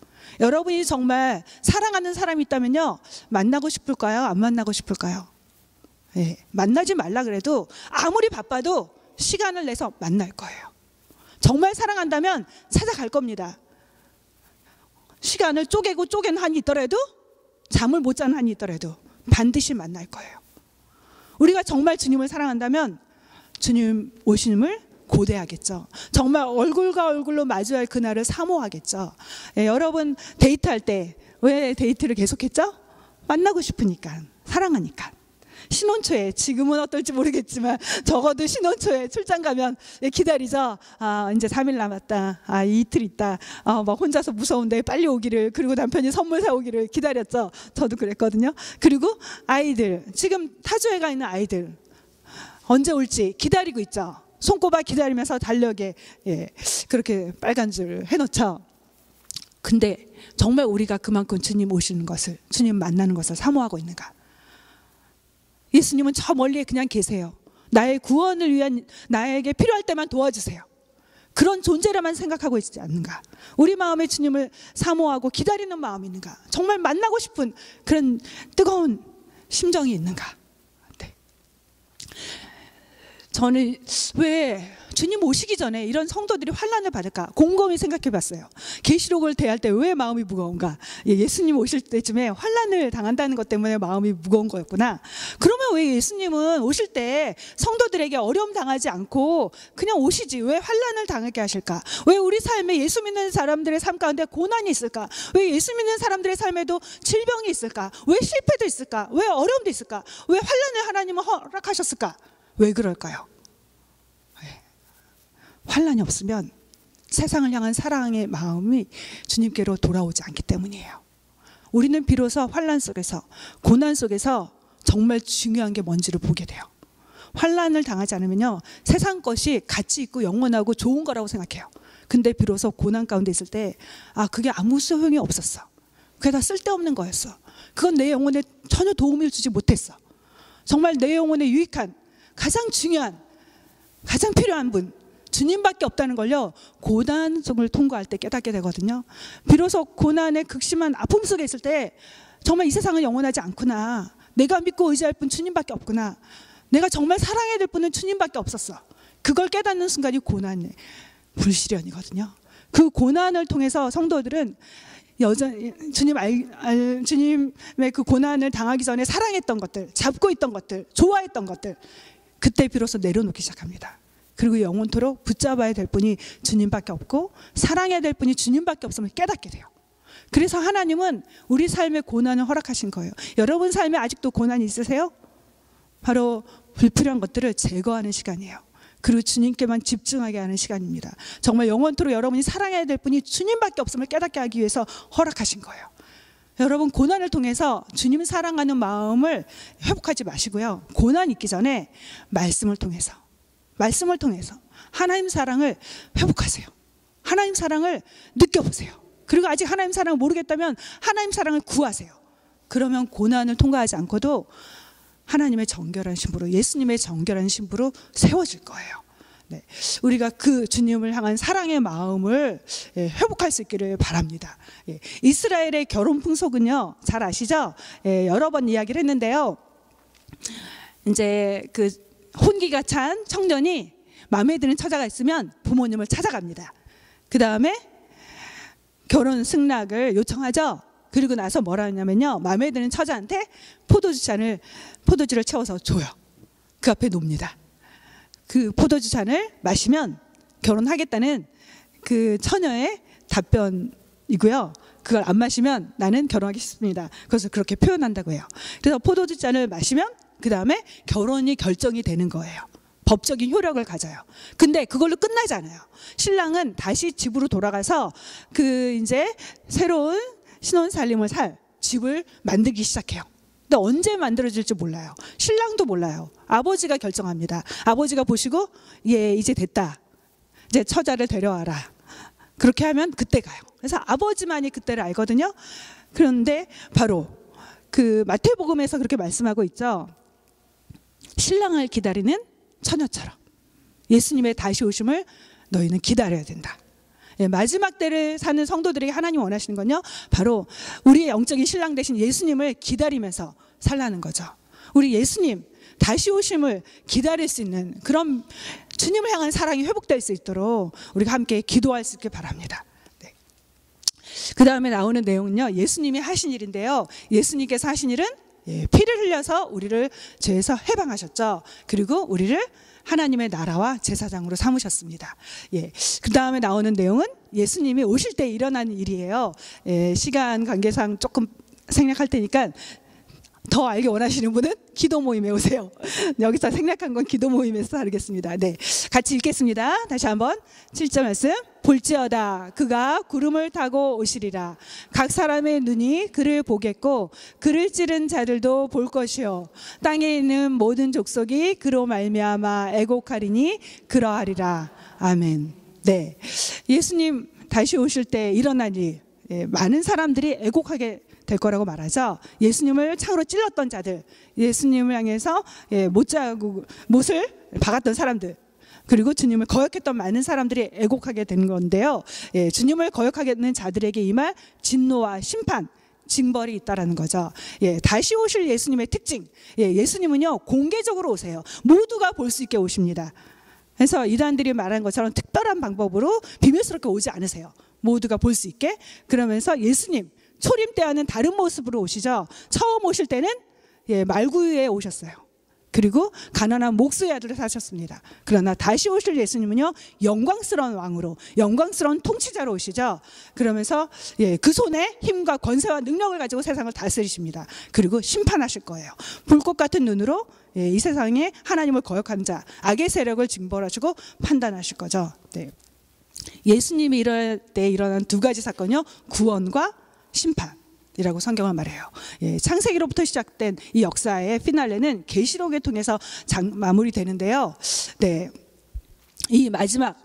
여러분이 정말 사랑하는 사람이 있다면요 만나고 싶을까요? 안 만나고 싶을까요? 예, 만나지 말라 그래도 아무리 바빠도 시간을 내서 만날 거예요. 정말 사랑한다면 찾아갈 겁니다. 시간을 쪼개고 쪼개는 한이 있더라도 잠을 못 자는 한이 있더라도 반드시 만날 거예요. 우리가 정말 주님을 사랑한다면 주님 오심을 고대하겠죠. 정말 얼굴과 얼굴로 마주할 그날을 사모하겠죠. 예, 여러분 데이트할 때 왜 데이트를 계속했죠? 만나고 싶으니까, 사랑하니까. 신혼초에, 지금은 어떨지 모르겠지만 적어도 신혼초에 출장 가면 기다리죠. 이제 3일 남았다. 이틀 있다. 막 혼자서 무서운데 빨리 오기를, 그리고 남편이 선물 사오기를 기다렸죠. 저도 그랬거든요. 그리고 아이들, 지금 타조에 가 있는 아이들 언제 올지 기다리고 있죠. 손꼽아 기다리면서 달력에 그렇게 빨간 줄 해놓죠. 근데 정말 우리가 그만큼 주님 오시는 것을, 주님 만나는 것을 사모하고 있는가? 예수님은 저 멀리에 그냥 계세요. 나의 구원을 위한, 나에게 필요할 때만 도와주세요. 그런 존재라만 생각하고 있지 않는가? 우리 마음에 주님을 사모하고 기다리는 마음이 있는가? 정말 만나고 싶은 그런 뜨거운 심정이 있는가? 네. 저는 왜 주님 오시기 전에 이런 성도들이 환난을 받을까 곰곰이 생각해 봤어요. 계시록을 대할 때 왜 마음이 무거운가? 예수님 오실 때쯤에 환난을 당한다는 것 때문에 마음이 무거운 거였구나. 그러면 왜 예수님은 오실 때 성도들에게 어려움 당하지 않고 그냥 오시지? 왜 환난을 당하게 하실까? 왜 우리 삶에, 예수 믿는 사람들의 삶 가운데 고난이 있을까? 왜 예수 믿는 사람들의 삶에도 질병이 있을까? 왜 실패도 있을까? 왜 어려움도 있을까? 왜 환난을 하나님은 허락하셨을까? 왜 그럴까요? 환난이 없으면 세상을 향한 사랑의 마음이 주님께로 돌아오지 않기 때문이에요. 우리는 비로소 환난 속에서, 고난 속에서 정말 중요한 게 뭔지를 보게 돼요. 환난을 당하지 않으면요 세상 것이 가치 있고 영원하고 좋은 거라고 생각해요. 근데 비로소 고난 가운데 있을 때 그게 아무 소용이 없었어. 그게 다 쓸데없는 거였어. 그건 내 영혼에 전혀 도움을 주지 못했어. 정말 내 영혼에 유익한, 가장 중요한, 가장 필요한 분 주님밖에 없다는 걸요, 고난 속을 통과할 때 깨닫게 되거든요. 비로소 고난의 극심한 아픔 속에 있을 때 정말 이 세상은 영원하지 않구나, 내가 믿고 의지할 분 주님밖에 없구나, 내가 정말 사랑해야 될 분은 주님밖에 없었어. 그걸 깨닫는 순간이 고난의 불시련이거든요. 그 고난을 통해서 성도들은 여전히 주님의 그 고난을 당하기 전에 사랑했던 것들, 잡고 있던 것들, 좋아했던 것들, 그때 비로소 내려놓기 시작합니다. 그리고 영원토록 붙잡아야 될 분이 주님밖에 없고 사랑해야 될 분이 주님밖에 없음을 깨닫게 돼요. 그래서 하나님은 우리 삶에 고난을 허락하신 거예요. 여러분 삶에 아직도 고난이 있으세요? 바로 불필요한 것들을 제거하는 시간이에요. 그리고 주님께만 집중하게 하는 시간입니다. 정말 영원토록 여러분이 사랑해야 될 분이 주님밖에 없음을 깨닫게 하기 위해서 허락하신 거예요. 여러분, 고난을 통해서 주님 사랑하는 마음을 회복하지 마시고요, 고난 있기 전에 말씀을 통해서 하나님 사랑을 회복하세요. 하나님 사랑을 느껴보세요. 그리고 아직 하나님 사랑을 모르겠다면 하나님 사랑을 구하세요. 그러면 고난을 통과하지 않고도 하나님의 정결한 신부로, 예수님의 정결한 신부로 세워질 거예요. 네, 우리가 그 주님을 향한 사랑의 마음을 회복할 수 있기를 바랍니다. 이스라엘의 결혼 풍속은요, 잘 아시죠? 여러 번 이야기를 했는데요, 이제 그 혼기가 찬 청년이 마음에 드는 처자가 있으면 부모님을 찾아갑니다. 그 다음에 결혼 승낙을 요청하죠. 그리고 나서 뭐라 하냐면요, 마음에 드는 처자한테 포도주를 채워서 줘요. 그 앞에 놉니다. 그 포도주 잔을 마시면 결혼하겠다는 그 처녀의 답변이고요. 그걸 안 마시면 나는 결혼하기 싫습니다. 그래서 그렇게 표현한다고 해요. 그래서 포도주 잔을 마시면 그 다음에 결혼이 결정이 되는 거예요. 법적인 효력을 가져요. 근데 그걸로 끝나지 않아요. 신랑은 다시 집으로 돌아가서 그 이제 새로운 신혼 살림을 살 집을 만들기 시작해요. 근데 언제 만들어질지 몰라요. 신랑도 몰라요. 아버지가 결정합니다. 아버지가 보시고 이제 됐다, 이제 처자를 데려와라, 그렇게 하면 그때 가요. 그래서 아버지만이 그때를 알거든요. 그런데 바로 그 마태복음에서 그렇게 말씀하고 있죠. 신랑을 기다리는 처녀처럼 예수님의 다시 오심을 너희는 기다려야 된다. 마지막 때를 사는 성도들에게 하나님 원하시는 건요, 바로 우리의 영적인 신랑 되신 예수님을 기다리면서 살라는 거죠. 우리 예수님 다시 오심을 기다릴 수 있는 그런 주님을 향한 사랑이 회복될 수 있도록 우리가 함께 기도할 수 있길 바랍니다. 네. 그 다음에 나오는 내용은요, 예수님이 하신 일인데요, 예수님께서 하신 일은 피를 흘려서 우리를 죄에서 해방하셨죠. 그리고 우리를 하나님의 나라와 제사장으로 삼으셨습니다. 그 다음에 나오는 내용은 예수님이 오실 때 일어난 일이에요. 시간 관계상 조금 생략할 테니까 더 알기 원하시는 분은 기도 모임에 오세요. 여기서 생략한 건 기도 모임에서 다루겠습니다. 네, 같이 읽겠습니다. 다시 한번 7절 말씀. 볼지어다 그가 구름을 타고 오시리라. 각 사람의 눈이 그를 보겠고 그를 찌른 자들도 볼 것이요 땅에 있는 모든 족속이 그로 말미암아 애곡하리니 그러하리라. 아멘. 네, 예수님 다시 오실 때 일어난 일, 많은 사람들이 애곡하게 될 거라고 말하죠. 예수님을 창으로 찔렀던 자들, 예수님을 향해서 못을 박았던 사람들, 그리고 주님을 거역했던 많은 사람들이 애곡하게 된 건데요, 주님을 거역하게 되는 자들에게 임할 진노와 심판, 징벌이 있다라는 거죠. 다시 오실 예수님의 특징, 예수님은요 공개적으로 오세요. 모두가 볼 수 있게 오십니다. 그래서 이단들이 말한 것처럼 특별한 방법으로 비밀스럽게 오지 않으세요. 모두가 볼 수 있게. 그러면서 예수님 초림 때와는 다른 모습으로 오시죠. 처음 오실 때는 말구유에 오셨어요. 그리고 가난한 목수의 아들을 사셨습니다. 그러나 다시 오실 예수님은요 영광스러운 왕으로, 영광스러운 통치자로 오시죠. 그러면서 그 손에 힘과 권세와 능력을 가지고 세상을 다스리십니다. 그리고 심판하실 거예요. 불꽃 같은 눈으로 이 세상에 하나님을 거역하는 자, 악의 세력을 징벌하시고 판단하실 거죠. 네. 예수님이 이럴 때 일어난 두 가지 사건이요, 구원과 심판이라고 성경은 말해요. 창세기로부터 시작된 이 역사의 피날레는 계시록을 통해서 마무리되는데요. 네, 이 마지막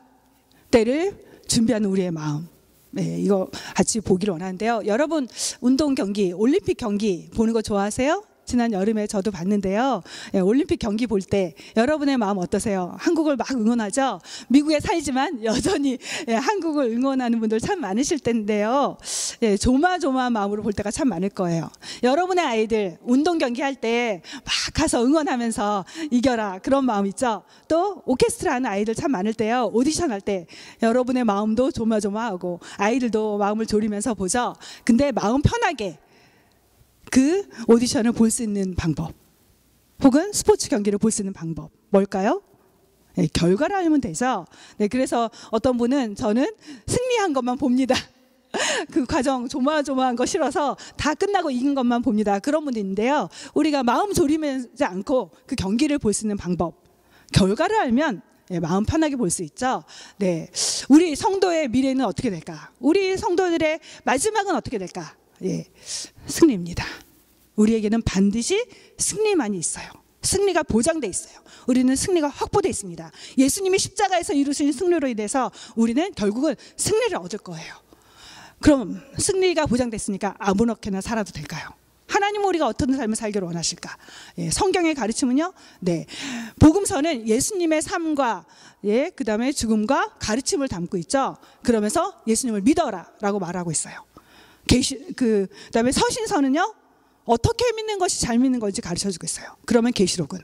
때를 준비하는 우리의 마음. 네, 이거 같이 보기를 원하는데요. 여러분 운동 경기, 올림픽 경기 보는 거 좋아하세요? 지난 여름에 저도 봤는데요. 예, 올림픽 경기 볼 때 여러분의 마음 어떠세요? 한국을 막 응원하죠. 미국에 살지만 여전히 예, 한국을 응원하는 분들 참 많으실 텐데요. 예, 조마조마한 마음으로 볼 때가 참 많을 거예요. 여러분의 아이들 운동 경기 할 때 막 가서 응원하면서 이겨라 그런 마음 있죠. 또 오케스트라 하는 아이들 참 많을 때요. 오디션 할 때 여러분의 마음도 조마조마하고 아이들도 마음을 졸이면서 보죠. 근데 마음 편하게 그 오디션을 볼 수 있는 방법 혹은 스포츠 경기를 볼 수 있는 방법 뭘까요? 네, 결과를 알면 되죠. 네, 그래서 어떤 분은 저는 승리한 것만 봅니다. 그 과정 조마조마한 거 싫어서 다 끝나고 이긴 것만 봅니다. 그런 분도 있는데요. 우리가 마음 졸이지 않고 그 경기를 볼 수 있는 방법 결과를 알면 네, 마음 편하게 볼 수 있죠. 네, 우리 성도의 미래는 어떻게 될까? 우리 성도들의 마지막은 어떻게 될까? 예, 승리입니다. 우리에게는 반드시 승리만이 있어요. 승리가 보장돼 있어요. 우리는 승리가 확보돼 있습니다. 예수님이 십자가에서 이루신 승리로 인해서 우리는 결국은 승리를 얻을 거예요. 그럼 승리가 보장됐으니까 아무렇게나 살아도 될까요? 하나님은 우리가 어떤 삶을 살기를 원하실까? 예, 성경의 가르침은요. 네, 복음서는 예수님의 삶과 예, 그다음에 죽음과 가르침을 담고 있죠. 그러면서 예수님을 믿어라라고 말하고 있어요. 그다음에 서신서는요. 어떻게 믿는 것이 잘 믿는 건지 가르쳐주고 있어요. 그러면 계시록은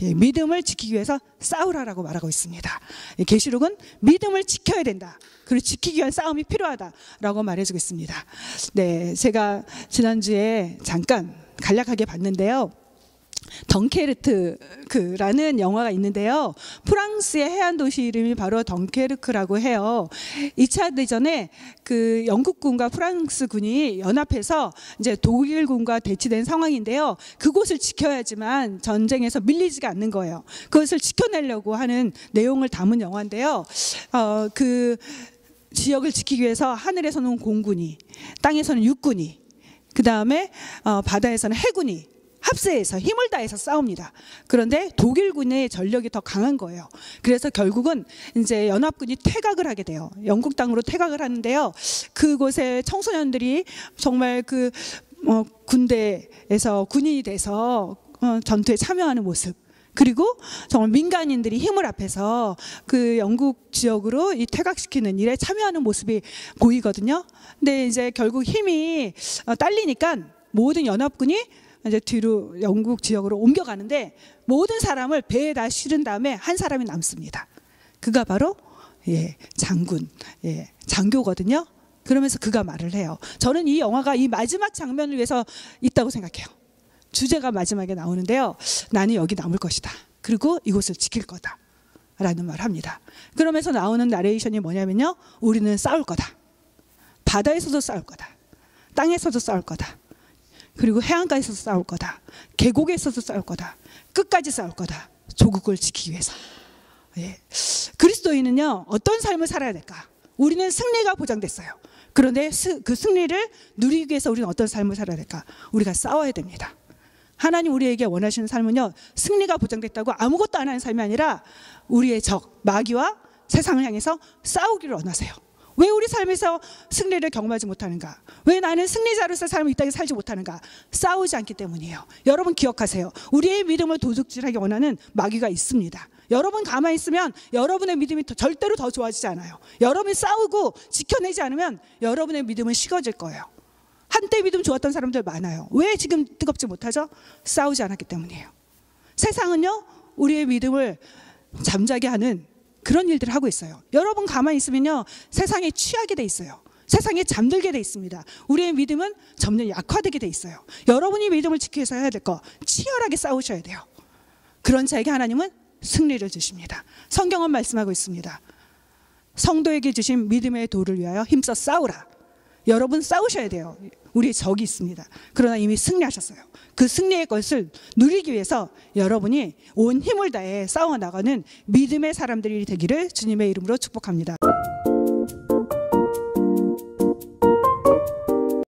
예, 믿음을 지키기 위해서 싸우라라고 말하고 있습니다. 예, 계시록은 믿음을 지켜야 된다. 그리고 지키기 위한 싸움이 필요하다라고 말해주고 있습니다. 네, 제가 지난주에 잠깐 간략하게 봤는데요. 덩케르크라는 영화가 있는데요. 프랑스의 해안 도시 이름이 바로 덩케르크라고 해요. 2차 대전에 그 영국군과 프랑스군이 연합해서 이제 독일군과 대치된 상황인데요. 그곳을 지켜야지만 전쟁에서 밀리지가 않는 거예요. 그것을 지켜내려고 하는 내용을 담은 영화인데요. 그 지역을 지키기 위해서 하늘에서는 공군이, 땅에서는 육군이, 그 다음에 바다에서는 해군이 합세해서 힘을 다해서 싸웁니다. 그런데 독일군의 전력이 더 강한 거예요. 그래서 결국은 이제 연합군이 퇴각을 하게 돼요. 영국 땅으로 퇴각을 하는데요. 그곳에 청소년들이 정말 그 군대에서 군인이 돼서 전투에 참여하는 모습. 그리고 정말 민간인들이 힘을 합해서 그 영국 지역으로 이 퇴각시키는 일에 참여하는 모습이 보이거든요. 근데 이제 결국 힘이 딸리니까 모든 연합군이 이제 뒤로 영국 지역으로 옮겨가는데 모든 사람을 배에 다 실은 다음에 한 사람이 남습니다. 그가 바로 예, 장군, 예, 장교거든요. 그러면서 그가 말을 해요. 저는 이 영화가 이 마지막 장면을 위해서 있다고 생각해요. 주제가 마지막에 나오는데요. 나는 여기 남을 것이다. 그리고 이곳을 지킬 거다. 라는 말을 합니다. 그러면서 나오는 나레이션이 뭐냐면요. 우리는 싸울 거다. 바다에서도 싸울 거다. 땅에서도 싸울 거다. 그리고 해안가에서도 싸울 거다. 계곡에서도 싸울 거다. 끝까지 싸울 거다. 조국을 지키기 위해서. 예. 그리스도인은요. 어떤 삶을 살아야 될까? 우리는 승리가 보장됐어요. 그런데 그 승리를 누리기 위해서 우리는 어떤 삶을 살아야 될까? 우리가 싸워야 됩니다. 하나님 우리에게 원하시는 삶은요. 승리가 보장됐다고 아무것도 안 하는 삶이 아니라 우리의 적, 마귀와 세상을 향해서 싸우기를 원하세요. 왜 우리 삶에서 승리를 경험하지 못하는가? 왜 나는 승리자로서 삶을 이 땅에 살지 못하는가? 싸우지 않기 때문이에요. 여러분 기억하세요. 우리의 믿음을 도둑질하기 원하는 마귀가 있습니다. 여러분 가만히 있으면 여러분의 믿음이 절대로 더 좋아지지 않아요. 여러분이 싸우고 지켜내지 않으면 여러분의 믿음은 식어질 거예요. 한때 믿음 좋았던 사람들 많아요. 왜 지금 뜨겁지 못하죠? 싸우지 않았기 때문이에요. 세상은요. 우리의 믿음을 잠자게 하는 그런 일들을 하고 있어요. 여러분 가만히 있으면요. 세상에 취하게 돼 있어요. 세상에 잠들게 돼 있습니다. 우리의 믿음은 점점 약화되게 돼 있어요. 여러분이 믿음을 지키기 위해서 해야 될 거 치열하게 싸우셔야 돼요. 그런 자에게 하나님은 승리를 주십니다. 성경은 말씀하고 있습니다. 성도에게 주신 믿음의 도를 위하여 힘써 싸우라. 여러분 싸우셔야 돼요. 우리의 적이 있습니다. 그러나 이미 승리하셨어요. 그 승리의 것을 누리기 위해서 여러분이 온 힘을 다해 싸워나가는 믿음의 사람들이 되기를 주님의 이름으로 축복합니다.